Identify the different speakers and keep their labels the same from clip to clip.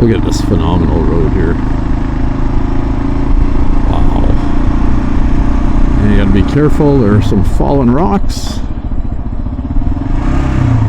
Speaker 1: Look at this phenomenal road here. Wow. And you gotta be careful, there are some fallen rocks.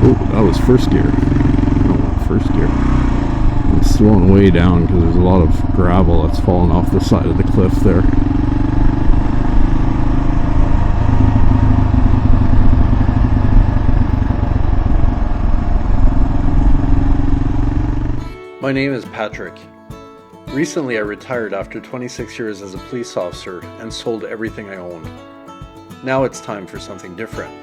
Speaker 1: Oh, that was first gear. Oh, first gear. It's slowing way down because there's a lot of gravel that's fallen off the side of the cliff there.
Speaker 2: My name is Patrick. Recently I retired after 26 years as a police officer and sold everything I owned. Now it's time for something different.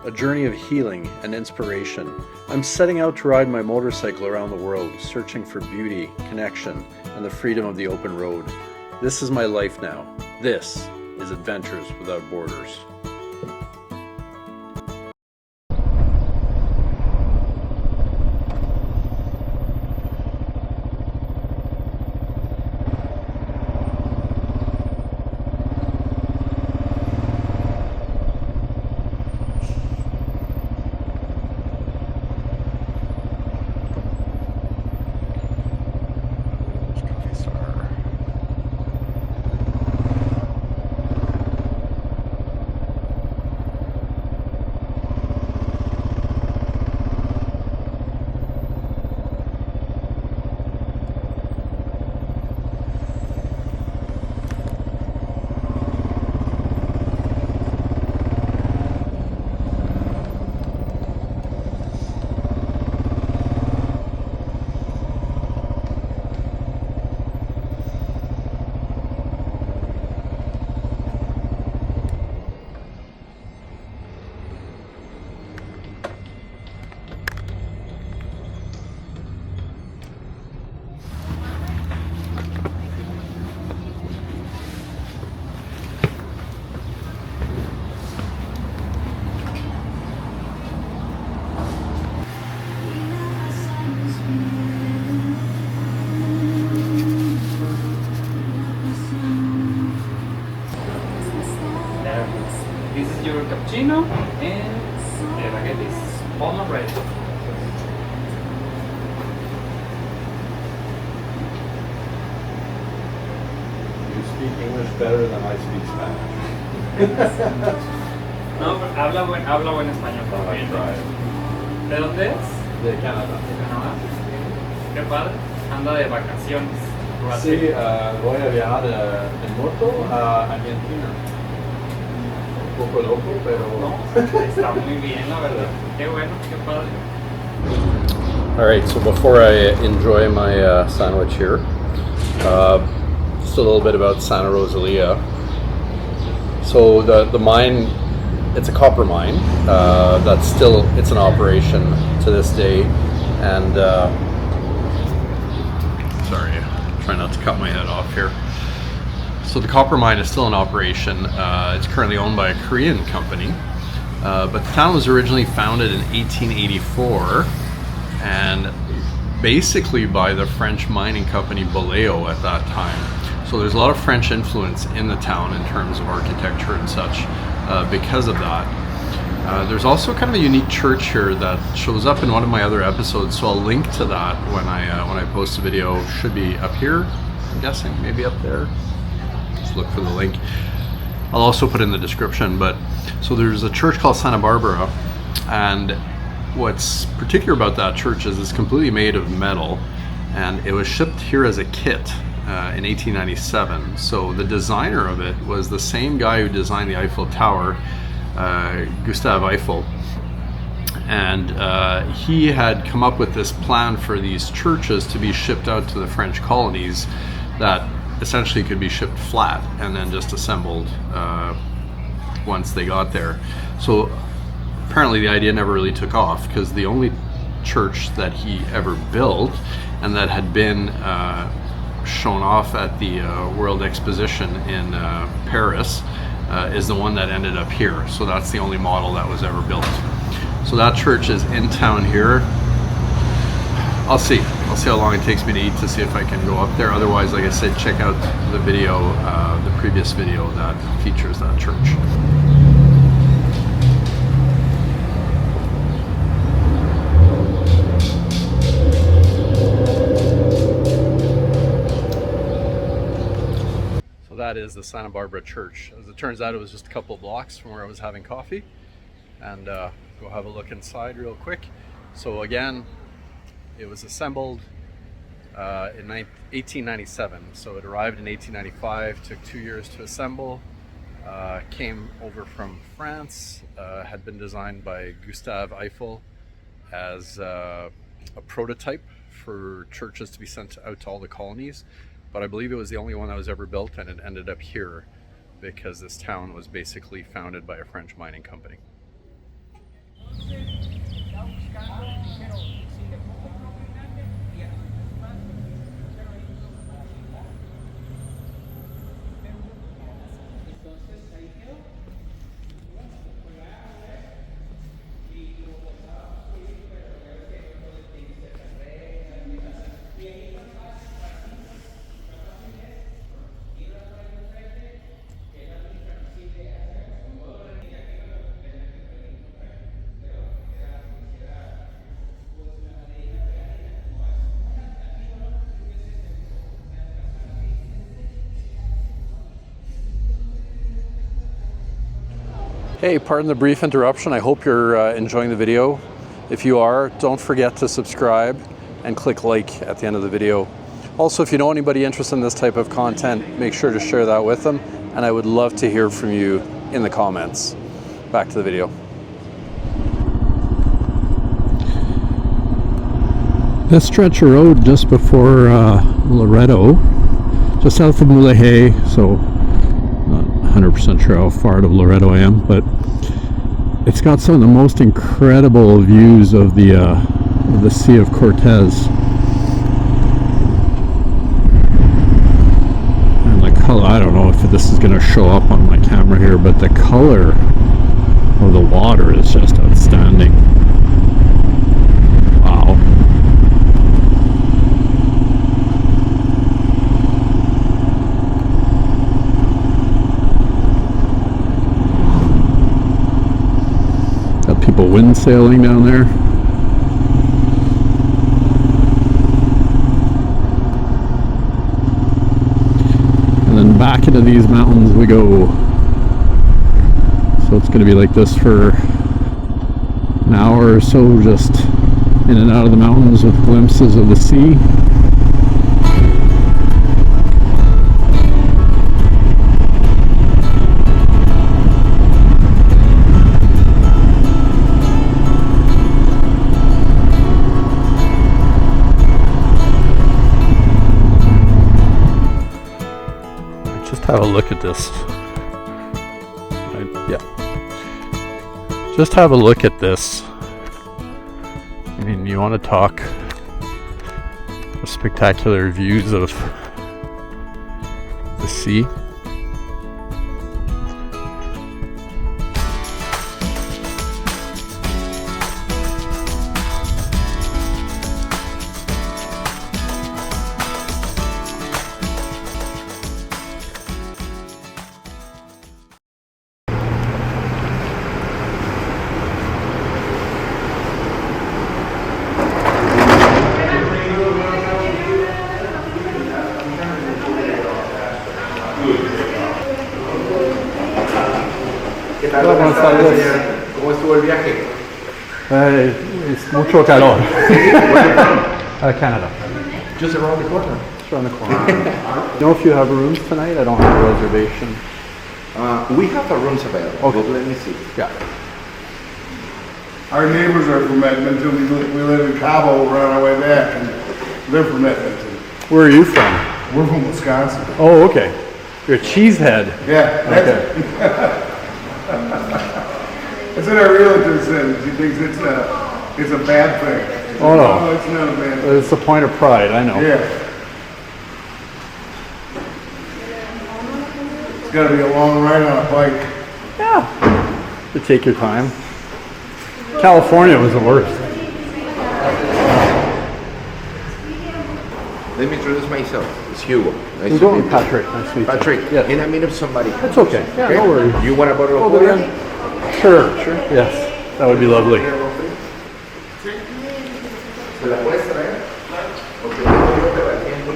Speaker 2: A journey of healing and inspiration. I'm setting out to ride my motorcycle around the world, searching for beauty, connection, and the freedom of the open road. This is my life now. This is Adventures Without Borders.
Speaker 3: This is your cappuccino and the baguette is all Loreto.
Speaker 1: You speak English better than I speak Spanish.
Speaker 3: No, habla buen español también. ¿De dónde es?
Speaker 1: De Canadá.
Speaker 3: De Canadá. Qué padre. Anda de vacaciones.
Speaker 1: Sí, voy a viajar en moto a Argentina. Un poco loco, pero...
Speaker 3: No, está muy bien, la verdad. Qué bueno, qué padre.
Speaker 2: Alright, so before I enjoy my sandwich here, just a little bit about Santa Rosalía. So the mine, it's a copper mine that's still, it's in operation to this day, and sorry, try not to cut my head off here. So the copper mine is still in operation. It's currently owned by a Korean company, but the town was originally founded in 1884 and basically by the French mining company Vallejo at that time. So there's a lot of French influence in the town in terms of architecture and such because of that. There's also kind of a unique church here that shows up in one of my other episodes, so I'll link to that when I post the video. Should be up here, I'm guessing, maybe up there. Just look for the link. I'll also put in the description. But so there's a church called Santa Barbara, and what's particular about that church is it's completely made of metal, and it was shipped here as a kit in 1897. So the designer of it was the same guy who designed the Eiffel Tower, Gustave Eiffel, and he had come up with this plan for these churches to be shipped out to the French colonies that essentially could be shipped flat and then just assembled once they got there. So apparently the idea never really took off, because the only church that he ever built and that had been shown off at the World Exposition in Paris is the one that ended up here. So that's the only model that was ever built. So that church is in town here. I'll see how long it takes me to eat to see if I can go up there. Otherwise, like I said, check out the video, the previous video that features that church. that is the Santa Barbara Church. As it turns out, it was just a couple of blocks from where I was having coffee. And go have a look inside real quick. So again, it was assembled in 1897. So it arrived in 1895, took 2 years to assemble. Came over from France, had been designed by Gustave Eiffel as a prototype for churches to be sent out to all the colonies. But I believe it was the only one that was ever built, and it ended up here because this town was basically founded by a French mining company. Hey, pardon the brief interruption. I hope you're enjoying the video. If you are, don't forget to subscribe and click like at the end of the video. Also, if you know anybody interested in this type of content, make sure to share that with them. And I would love to hear from you in the comments. Back to the video.
Speaker 1: This stretch of road just before Loreto, just south of Mulehey, so 100% sure how far out of Loreto I am, but it's got some of the most incredible views of the Sea of Cortez. And the color, I don't know if this is going to show up on my camera here, but the color of the water is just outstanding. Wow. Wind sailing down there. And then back into these mountains we go. So it's going to be like this for an hour or so, just in and out of the mountains with glimpses of the sea. Have a look at this. Just have a look at this. I mean, you want to talk spectacular views of the sea.
Speaker 4: Buenas tardes. ¿Cómo estuvo el viaje?
Speaker 1: Es mucho calor. Canada.
Speaker 4: Just around the corner.
Speaker 1: Just around the corner. You know if you have rooms tonight? I don't have a reservation.
Speaker 4: We have the rooms available.
Speaker 1: Okay.
Speaker 4: But let me see.
Speaker 1: Yeah.
Speaker 5: Our neighbors are from Edmonton. We live in Cabo. We're on our way back, and they're from Edmonton.
Speaker 1: Where are you from?
Speaker 5: We're from Wisconsin.
Speaker 1: Oh, okay. You're a cheesehead.
Speaker 5: Yeah.
Speaker 1: Okay.
Speaker 5: That's what our realtor says. She thinks it's a bad thing.
Speaker 1: Oh no.
Speaker 5: No, it's not a bad thing.
Speaker 1: It's a point of pride, I know.
Speaker 5: Yeah. It's got to be a long ride on a bike.
Speaker 1: Yeah. You take your time. California was the worst.
Speaker 4: Let me introduce myself. It's Hugo. Nice
Speaker 1: I'm
Speaker 4: to
Speaker 1: going
Speaker 4: meet you.
Speaker 1: Patrick. Nice to meet you.
Speaker 4: Patrick,
Speaker 1: Yes.
Speaker 4: in a minute somebody.
Speaker 1: That's okay. Yeah, no worries.
Speaker 4: You want a bottle of
Speaker 1: Oh,
Speaker 4: water?
Speaker 1: yeah. Sure. Yes. That would be lovely.
Speaker 4: ¿Se la puedes traer? Ok, yo te la atiendo.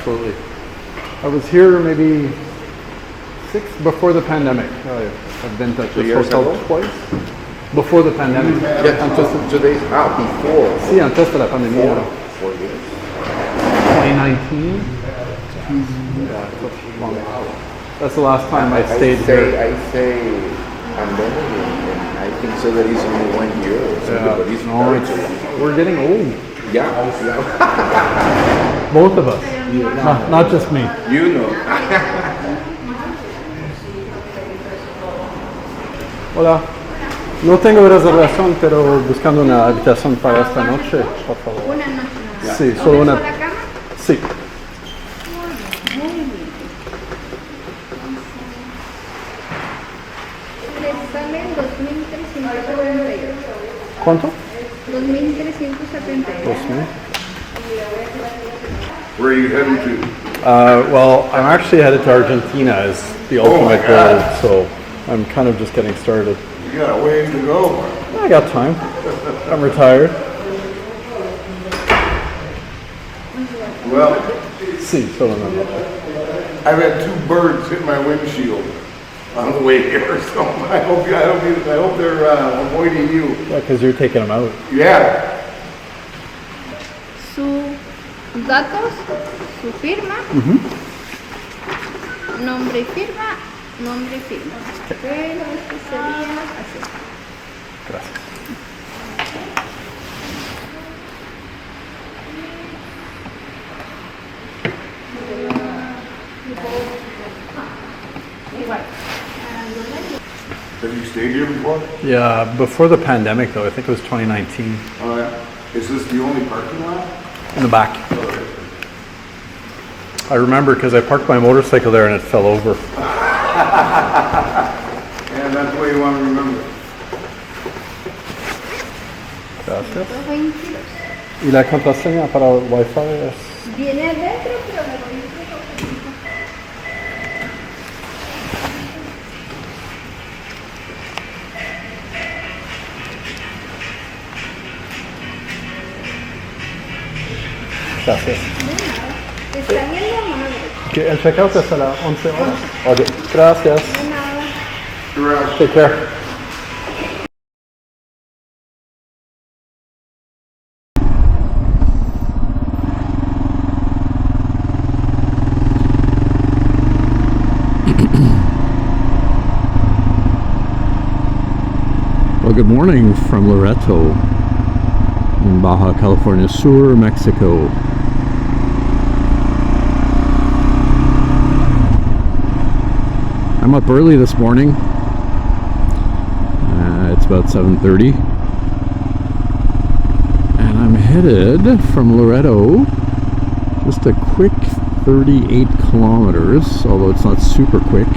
Speaker 1: absolutely. I was here maybe before the pandemic. I've been to this hotel twice. Before the pandemic.
Speaker 4: Before.
Speaker 1: Sí, antes de la pandemia.
Speaker 4: 4 years.
Speaker 1: 2019. Yeah, that's the last time I stayed here.
Speaker 4: I say pandemic, and I think so that it's only 1 year or something, but it's
Speaker 1: We're getting old.
Speaker 4: yeah.
Speaker 1: Both of us. Not just me.
Speaker 4: You know.
Speaker 1: Hola. No tengo reservación, pero buscando una habitación para esta noche, por favor.
Speaker 6: Una noche nada más.
Speaker 1: Sí, solo una.
Speaker 6: ¿Sola cama?
Speaker 1: Sí.
Speaker 6: Muy bien. Les salen 2.378.
Speaker 1: ¿Cuánto?
Speaker 6: 2.378.
Speaker 5: Where are you heading to?
Speaker 1: Well, I'm actually headed to Argentina as the ultimate goal, so I'm kind of just getting started.
Speaker 5: You got a ways to go.
Speaker 1: I got time. I'm retired.
Speaker 5: Well,
Speaker 1: Sí, solo una noche.
Speaker 5: I've had 2 birds hit my windshield on the way here, so I hope they're avoiding you.
Speaker 1: Yeah, because you're taking them out.
Speaker 5: Yeah.
Speaker 6: Sus datos, su firma, nombre y firma, nombre y firma. Pero esto sería así.
Speaker 1: Gracias.
Speaker 5: Have you stayed here before?
Speaker 1: Yeah, before the pandemic though, I think it was 2019.
Speaker 5: Oh, yeah. Is this the only parking lot?
Speaker 1: In the back. I remember because I parked my motorcycle there and it fell over.
Speaker 5: And that's what you want to remember.
Speaker 1: Gracias.
Speaker 6: 22.
Speaker 1: ¿Y la contraseña para el Wi-Fi es?
Speaker 6: Viene adentro, pero me lo dice.
Speaker 1: Gracias.
Speaker 6: Está bien la madre.
Speaker 1: Okay, el checkout es a las 11 horas. Okay. Gracias.
Speaker 6: De nada.
Speaker 1: Take care. Well, good morning from Loreto in Baja California Sur, Mexico. I'm up early this morning. It's about 7:30, and I'm headed from Loreto just a quick 38 kilometers, although it's not super quick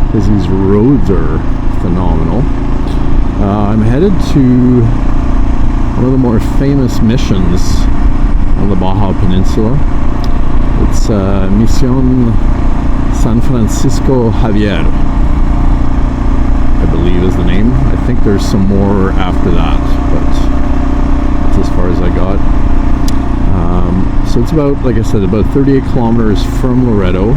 Speaker 1: because these roads are phenomenal. I'm headed to one of the more famous missions on the Baja Peninsula. It's Mission San Francisco Javier, I believe is the name. I think there's some more after that, but that's as far as I got. So it's about, like I said, about 38 kilometers from Loreto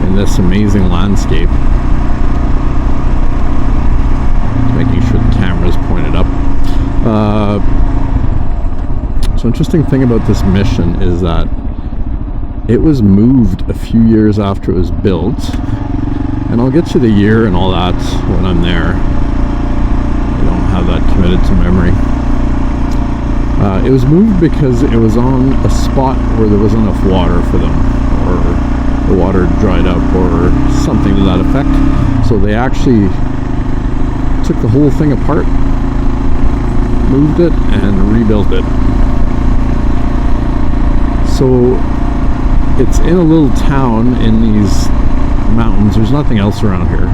Speaker 1: in this amazing landscape. Making sure the camera's pointed up. So interesting thing about this mission is that it was moved a few years after it was built, and I'll get you the year and all that when I'm there. I don't have that committed to memory. It was moved because it was on a spot where there wasn't enough water for them, or the water dried up or something to that effect. So they actually took the whole thing apart, moved it, and rebuilt it. So it's in a little town in these mountains. There's nothing else around here.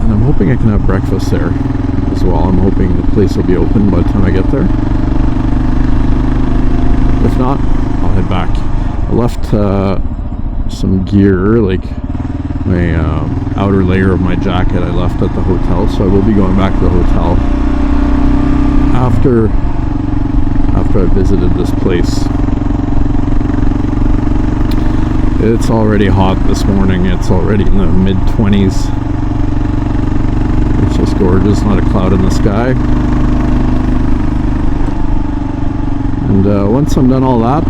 Speaker 1: And I'm hoping I can have breakfast there as well. I'm hoping the place will be open by the time I get there. If not, I'll head back. I left some gear, like my outer layer of my jacket I left at the hotel, so I will be going back to the hotel after after I visited this place. It's already hot this morning. It's already in the mid-20s. It's just gorgeous, not a cloud in the sky. And once I'm done all that,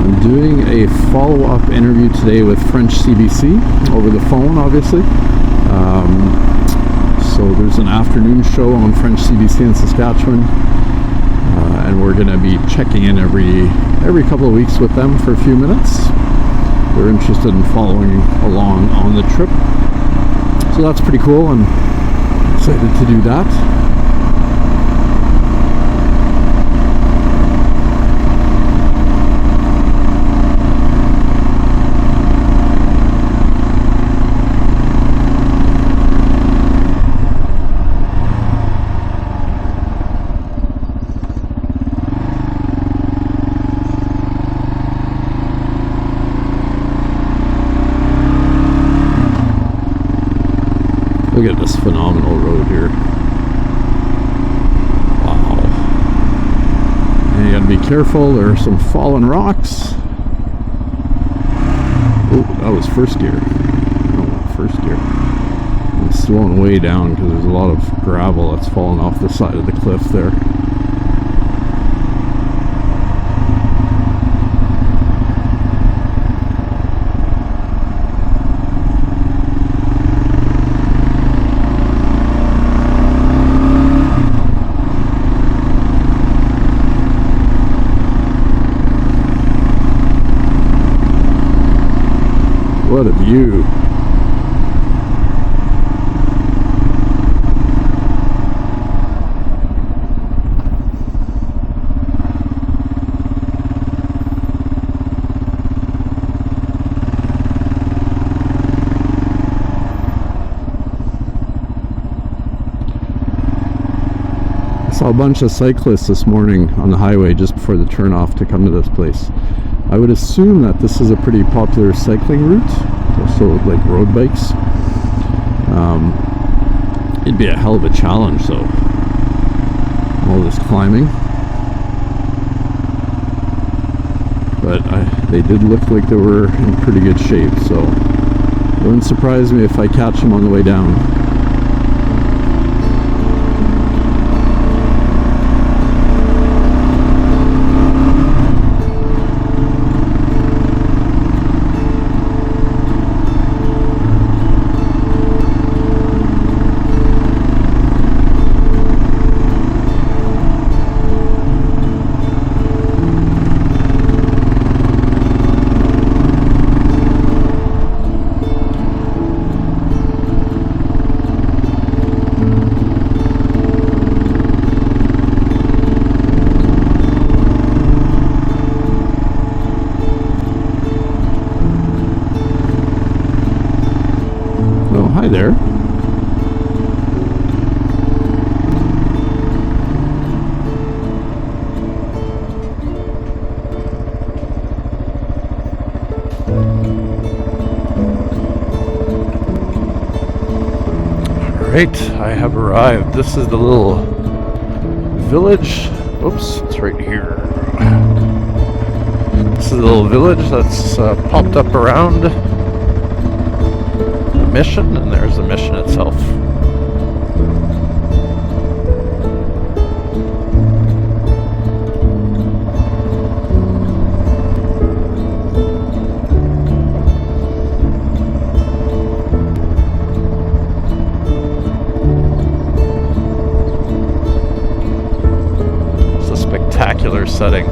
Speaker 1: I'm doing a follow-up interview today with French CBC over the phone, obviously. So there's an afternoon show on French CBC in Saskatchewan, and we're going to be checking in every couple of weeks with them for a few minutes. They're interested in following along on the trip, so that's pretty cool. I'm excited to do that. Look at this phenomenal road here. Wow. And you gotta be careful, there are some fallen rocks. Oh, that was first gear. Oh, first gear. I'm slowing way down because there's a lot of gravel that's fallen off the side of the cliff there. What a view. I saw a bunch of cyclists this morning on the highway just before the turnoff to come to this place. I would assume that this is a pretty popular cycling route, also like road bikes. It'd be a hell of a challenge though, all this climbing. But they did look like they were in pretty good shape, so it wouldn't surprise me if I catch them on the way down. Hi there. Alright, I have arrived. This is the little village. Oops, it's right here. This is the little village that's popped up around Mission, and there's the mission itself. It's a spectacular setting.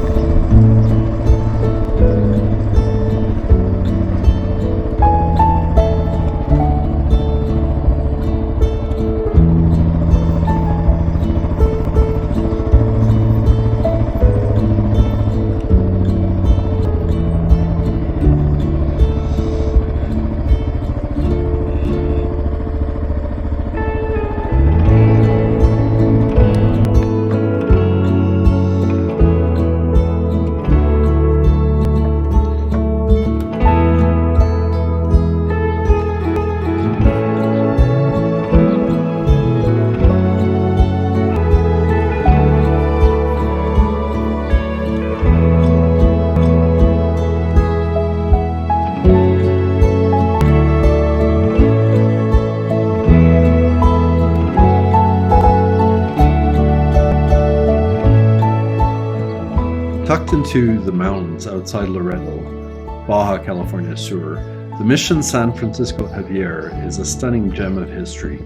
Speaker 2: to the mountains outside Loreto, Baja California Sur, the Mission San Francisco Javier is a stunning gem of history.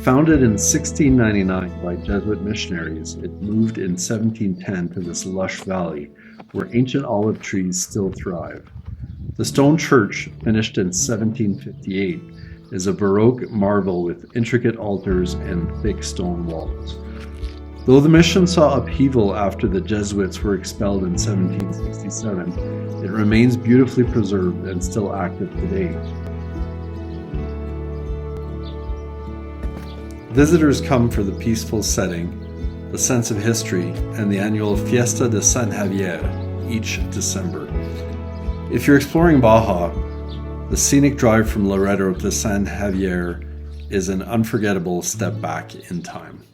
Speaker 2: Founded in 1699 by Jesuit missionaries, it moved in 1710 to this lush valley where ancient olive trees still thrive. The stone church, finished in 1758, is a Baroque marvel with intricate altars and thick stone walls. Though the mission saw upheaval after the Jesuits were expelled in 1767, it remains beautifully preserved and still active today. Visitors come for the peaceful setting, the sense of history, and the annual Fiesta de San Javier each December. If you're exploring Baja, the scenic drive from Loreto to San Javier is an unforgettable step back in time.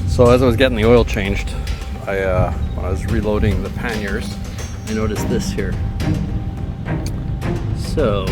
Speaker 2: So as I was getting the oil changed, when I was reloading the panniers, I noticed this here. So